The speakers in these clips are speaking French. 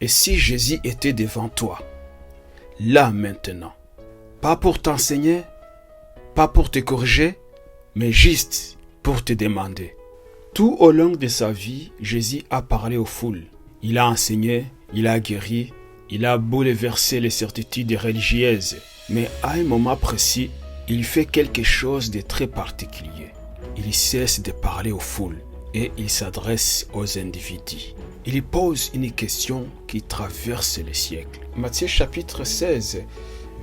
Et si Jésus était devant toi, là maintenant, pas pour t'enseigner, pas pour te corriger, mais juste pour te demander. Tout au long de sa vie, Jésus a parlé aux foules. Il a enseigné, il a guéri, il a bouleversé les certitudes religieuses. Mais à un moment précis, il fait quelque chose de très particulier. Il cesse de parler aux foules et il s'adresse aux individus. Il pose une question qui traverse les siècles. Matthieu chapitre 16,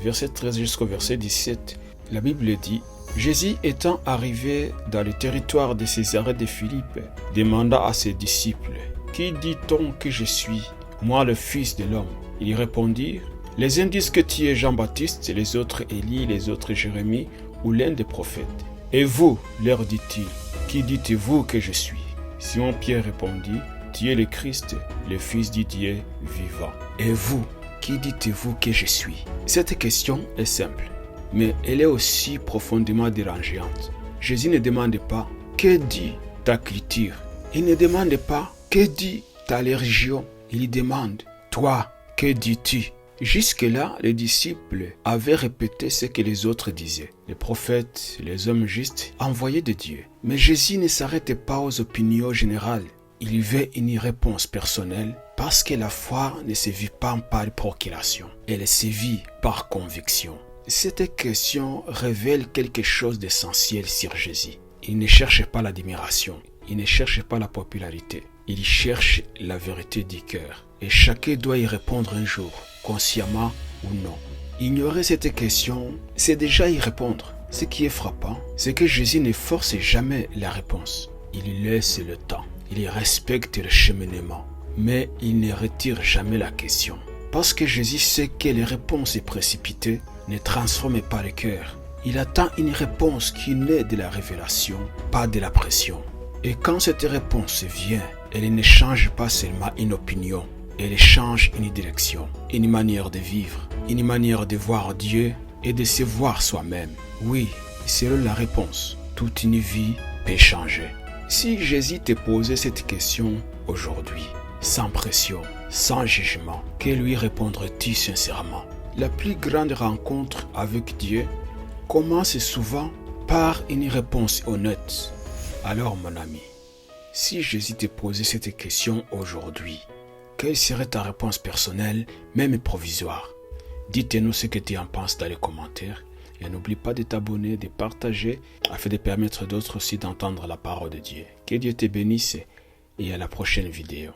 verset 13 jusqu'au verset 17, la Bible dit: Jésus étant arrivé dans le territoire de Césarée de Philippe, demanda à ses disciples: Qui dit-on que je suis, moi le Fils de l'homme? Ils répondirent: Les uns disent que tu es Jean-Baptiste, les autres Élie, les autres Jérémie ou l'un des prophètes. Et vous, leur dit-il, qui dites-vous que je suis? Simon-Pierre répondit: Tu es le Christ, le Fils du Dieu vivant. Et vous, qui dites-vous que je suis? Cette question est simple, mais elle est aussi profondément dérangeante. Jésus ne demande pas: Que dit ta culture? Il ne demande pas: Que dit ta religion? Il demande: Toi, que dis-tu? Jusque-là, les disciples avaient répété ce que les autres disaient. Les prophètes, les hommes justes, envoyés de Dieu. Mais Jésus ne s'arrêtait pas aux opinions générales. Il veut une réponse personnelle parce que la foi ne se vit pas par procuration. Elle se vit par conviction. Cette question révèle quelque chose d'essentiel sur Jésus. Il ne cherche pas l'admiration. Il ne cherche pas la popularité. Il cherche la vérité du cœur. Et chacun doit y répondre un jour, consciemment ou non. Ignorer cette question, c'est déjà y répondre. Ce qui est frappant, c'est que Jésus ne force jamais la réponse. Il laisse le temps. Il respecte le cheminement. Mais il ne retire jamais la question. Parce que Jésus sait que les réponses précipitées ne transforment pas le cœur. Il attend une réponse qui naît de la révélation, pas de la pression. Et quand cette réponse vient, elle ne change pas seulement une opinion. Elle change une direction, une manière de vivre, une manière de voir Dieu et de se voir soi-même. Oui, selon la réponse, toute une vie peut changer. Si Jésus te posait cette question aujourd'hui, sans pression, sans jugement, que lui répondrais-tu sincèrement? La plus grande rencontre avec Dieu commence souvent par une réponse honnête. Alors mon ami, si Jésus te posait cette question aujourd'hui, quelle serait ta réponse personnelle, même provisoire? Dites-nous ce que tu en penses dans les commentaires. Et n'oublie pas de t'abonner, de partager, afin de permettre d'autres aussi d'entendre la parole de Dieu. Que Dieu te bénisse et à la prochaine vidéo.